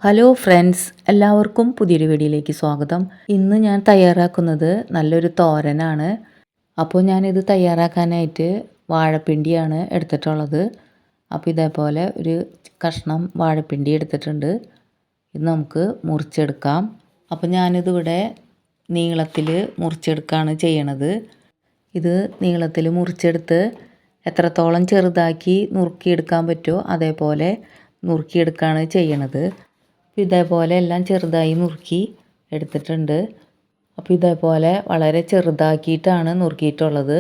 Hello friends, എല്ലാവർക്കും പുതിയൊരു വീഡിയോയിലേക്ക് സ്വാഗതം. ഇന്ന് ഞാൻ തയ്യാറാക്കുന്നത് നല്ലൊരു തോരനാണ്. അപ്പോൾ ഞാനിത് തയ്യാറാക്കാനായിട്ട് വാഴപ്പിണ്ടിയാണ് എടുത്തിട്ടുള്ളത്. അപ്പോൾ ഇതേപോലെ ഒരു കഷ്ണം വാഴപ്പിണ്ടി എടുത്തിട്ടുണ്ട്. ഇത് നമുക്ക് മുറിച്ചെടുക്കാം. അപ്പോൾ ഞാനിതിവിടെ നീളത്തിൽ മുറിച്ചെടുക്കുകയാണ് ചെയ്യണത്. ഇത് നീളത്തിൽ മുറിച്ചെടുത്ത് എത്രത്തോളം ചെറുതാക്കി നുറുക്കിയെടുക്കാൻ പറ്റുമോ അതേപോലെ നുറുക്കിയെടുക്കുകയാണ് ചെയ്യണത്. ഇതേപോലെ എല്ലാം ചെറുതായി നുറുക്കി എടുത്തിട്ടുണ്ട്. അപ്പോൾ ഇതേപോലെ വളരെ ചെറുതാക്കിയിട്ടാണ് നുറുക്കിയിട്ടുള്ളത്.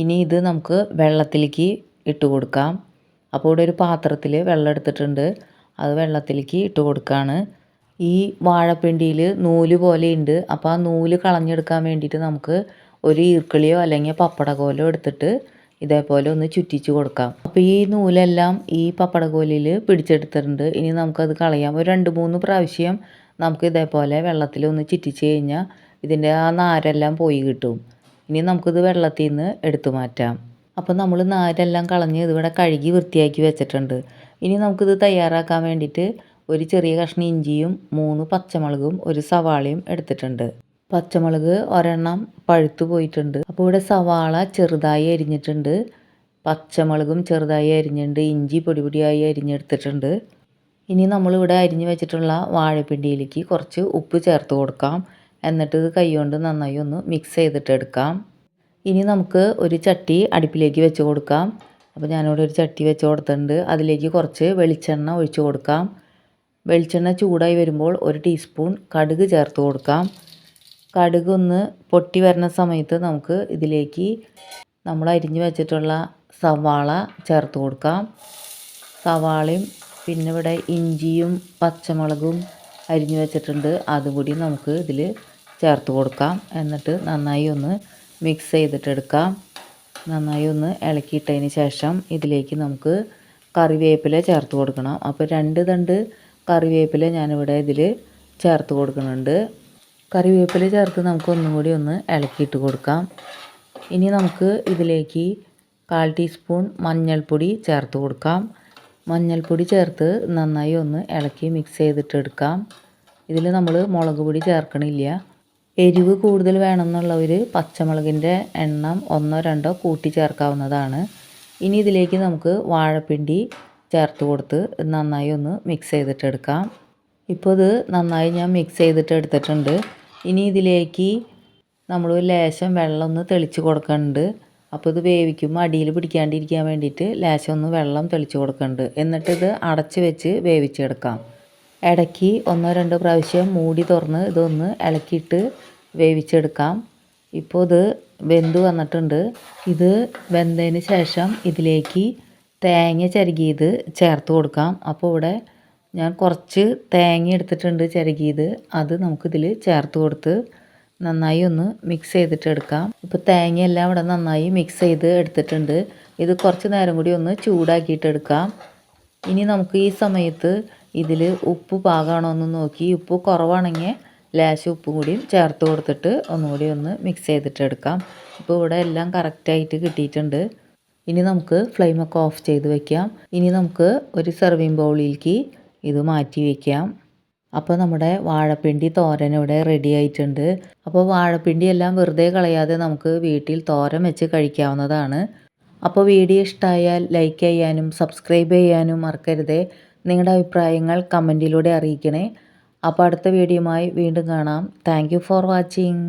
ഇനി ഇത് നമുക്ക് വെള്ളത്തിലേക്ക് ഇട്ട് കൊടുക്കാം. അപ്പോൾ ഇവിടെ ഒരു പാത്രത്തിൽ വെള്ളം എടുത്തിട്ടുണ്ട്. അത് വെള്ളത്തിലേക്ക് ഇട്ട് കൊടുക്കുകയാണ്. ഈ വാഴപ്പിണ്ടിയിൽ നൂല് പോലെയുണ്ട്. അപ്പോൾ ആ നൂല് കളഞ്ഞെടുക്കാൻ വേണ്ടിയിട്ട് നമുക്ക് ഒരു ഈർക്കിളിയോ അല്ലെങ്കിൽ പപ്പടകോലോ എടുത്തിട്ട് ഇതേപോലെ ഒന്ന് ചുറ്റിച്ച് കൊടുക്കാം. അപ്പോൾ ഈ നൂലെല്ലാം ഈ പപ്പടകോലിൽ പിടിച്ചെടുത്തിട്ടുണ്ട്. ഇനി നമുക്കത് കളയാം. ഒരു 2-3 പ്രാവശ്യം നമുക്ക് ഇതേപോലെ വെള്ളത്തിൽ ഒന്ന് ചുറ്റിച്ച് കഴിഞ്ഞാൽ ഇതിൻ്റെ ആ നാരെല്ലാം പോയി കിട്ടും. ഇനി നമുക്കിത് വെള്ളത്തിൽ നിന്ന് എടുത്തു മാറ്റാം. അപ്പോൾ നമ്മൾ നാരെല്ലാം കളഞ്ഞ് ഇതിവിടെ കഴുകി വൃത്തിയാക്കി വെച്ചിട്ടുണ്ട്. ഇനി നമുക്കിത് തയ്യാറാക്കാൻ വേണ്ടിയിട്ട് ഒരു ചെറിയ കഷ്ണം ഇഞ്ചിയും 3 പച്ചമുളകും ഒരു സവാളയും എടുത്തിട്ടുണ്ട്. പച്ചമുളക് ഒരെണ്ണം പഴുത്തു പോയിട്ടുണ്ട്. അപ്പോൾ ഇവിടെ സവാള ചെറുതായി അരിഞ്ഞിട്ടുണ്ട്, പച്ചമുളകും ചെറുതായി അരിഞ്ഞിട്ടുണ്ട്, ഇഞ്ചി പൊടി പൊടിയായി അരിഞ്ഞെടുത്തിട്ടുണ്ട്. ഇനി നമ്മളിവിടെ അരിഞ്ഞു വെച്ചിട്ടുള്ള വാഴപ്പിണ്ടിയിലേക്ക് കുറച്ച് ഉപ്പ് ചേർത്ത് കൊടുക്കാം. എന്നിട്ട് ഇത് കൈകൊണ്ട് നന്നായി ഒന്ന് മിക്സ് ചെയ്തിട്ട് എടുക്കാം. ഇനി നമുക്ക് ഒരു ചട്ടി അടുപ്പിലേക്ക് വെച്ച് കൊടുക്കാം. അപ്പോൾ ഞാനിവിടെ ഒരു ചട്ടി വെച്ച് കൊടുത്തിട്ടുണ്ട്. അതിലേക്ക് കുറച്ച് വെളിച്ചെണ്ണ ഒഴിച്ച് കൊടുക്കാം. വെളിച്ചെണ്ണ ചൂടായി വരുമ്പോൾ 1 ടീസ്പൂൺ കടുക് ചേർത്ത് കൊടുക്കാം. കടുക് ഒന്ന് പൊട്ടി വരുന്ന സമയത്ത് നമുക്ക് ഇതിലേക്ക് നമ്മൾ അരിഞ്ഞു വെച്ചിട്ടുള്ള സവാള ചേർത്ത് കൊടുക്കാം. സവാളയും പിന്നെ ഇവിടെ ഇഞ്ചിയും പച്ചമുളകും അരിഞ്ഞു വെച്ചിട്ടുണ്ട്, അതും കൂടി നമുക്ക് ഇതിൽ ചേർത്ത് കൊടുക്കാം. എന്നിട്ട് നന്നായി ഒന്ന് മിക്സ് ചെയ്തിട്ടെടുക്കാം. നന്നായി ഒന്ന് ഇളക്കിയിട്ടതിന് ശേഷം ഇതിലേക്ക് നമുക്ക് കറിവേപ്പില ചേർത്ത് കൊടുക്കണം. അപ്പോൾ 2 തണ്ട് കറിവേപ്പില ഞാനിവിടെ ഇതിൽ ചേർത്ത് കൊടുക്കുന്നുണ്ട്. കറിവേപ്പില ചേർത്ത് നമുക്ക് ഒന്നും കൂടി ഒന്ന് ഇളക്കിയിട്ട് കൊടുക്കാം. ഇനി നമുക്ക് ഇതിലേക്ക് 1/4 ടീസ്പൂൺ മഞ്ഞൾപ്പൊടി ചേർത്ത് കൊടുക്കാം. മഞ്ഞൾപ്പൊടി ചേർത്ത് നന്നായി ഒന്ന് ഇളക്കി മിക്സ് ചെയ്തിട്ടെടുക്കാം. ഇതിൽ നമ്മൾ മുളക് പൊടി ചേർക്കണില്ല. എരിവ് കൂടുതൽ വേണമെന്നുള്ളവർ പച്ചമുളകിൻ്റെ എണ്ണം 1-2 കൂട്ടി ചേർക്കാവുന്നതാണ്. ഇനി ഇതിലേക്ക് നമുക്ക് വാഴപ്പിണ്ടി ചേർത്ത് കൊടുത്ത് നന്നായി ഒന്ന് മിക്സ് ചെയ്തിട്ടെടുക്കാം. ഇപ്പോൾ ഇത് നന്നായി ഞാൻ മിക്സ് ചെയ്തിട്ട് എടുത്തിട്ടുണ്ട്. ഇനി ഇതിലേക്ക് നമ്മൾ ലേശം വെള്ളം ഒന്ന് തെളിച്ച് കൊടുക്കുന്നുണ്ട്. അപ്പോൾ ഇത് വേവിക്കുമ്പോൾ അടിയിൽ പിടിക്കാണ്ടിരിക്കാൻ വേണ്ടിയിട്ട് ലേശം ഒന്ന് വെള്ളം തെളിച്ച് കൊടുക്കുന്നുണ്ട്. എന്നിട്ടിത് അടച്ച് വെച്ച് വേവിച്ചെടുക്കാം. ഇടയ്ക്ക് 1-2 പ്രാവശ്യം മൂടി തുറന്ന് ഇതൊന്ന് ഇളക്കിയിട്ട് വേവിച്ചെടുക്കാം. ഇപ്പോൾ ഇത് വെന്ത് വന്നിട്ടുണ്ട്. ഇത് വെന്തതിന് ശേഷം ഇതിലേക്ക് തേങ്ങ ചിരകിയത് ചേർത്ത് കൊടുക്കാം. അപ്പോൾ ഇവിടെ ഞാൻ കുറച്ച് തേങ്ങ എടുത്തിട്ടുണ്ട് ചിരകിയത്. അത് നമുക്കിതിൽ ചേർത്ത് കൊടുത്ത് നന്നായി ഒന്ന് മിക്സ് ചെയ്തിട്ടെടുക്കാം. ഇപ്പോൾ തേങ്ങയെല്ലാം ഇവിടെ നന്നായി മിക്സ് ചെയ്ത് എടുത്തിട്ടുണ്ട്. ഇത് കുറച്ച് നേരം കൂടി ഒന്ന് ചൂടാക്കിയിട്ടെടുക്കാം. ഇനി നമുക്ക് ഈ സമയത്ത് ഇതിൽ ഉപ്പ് പാകമാണോ എന്ന് നോക്കി, ഉപ്പ് കുറവാണെങ്കിൽ ലേശം ഉപ്പും കൂടിയും ചേർത്ത് കൊടുത്തിട്ട് ഒന്നുകൂടി ഒന്ന് മിക്സ് ചെയ്തിട്ടെടുക്കാം. ഇപ്പോൾ ഇവിടെ എല്ലാം കറക്റ്റായിട്ട് കിട്ടിയിട്ടുണ്ട്. ഇനി നമുക്ക് ഫ്ലെയിമൊക്കെ ഓഫ് ചെയ്ത് വെക്കാം. ഇനി നമുക്ക് ഒരു സെർവിങ് ബൗളിലേക്ക് ഇത് മാറ്റി വയ്ക്കാം. അപ്പോൾ നമ്മുടെ വാഴപ്പിണ്ടി തോരൻ ഇവിടെ റെഡി ആയിട്ടുണ്ട്. അപ്പോൾ വാഴപ്പിണ്ടി എല്ലാം വെറുതെ കളയാതെ നമുക്ക് വീട്ടിൽ തോരൻ വെച്ച് കഴിക്കാവുന്നതാണ്. അപ്പോൾ വീഡിയോ ഇഷ്ടമായാൽ ലൈക്ക് ചെയ്യാനും സബ്സ്ക്രൈബ് ചെയ്യാനും മറക്കരുതേ. നിങ്ങളുടെ അഭിപ്രായങ്ങൾ കമൻറ്റിലൂടെ അറിയിക്കണേ. അപ്പോൾ അടുത്ത വീഡിയോയുമായി വീണ്ടും കാണാം. Thank you for watching.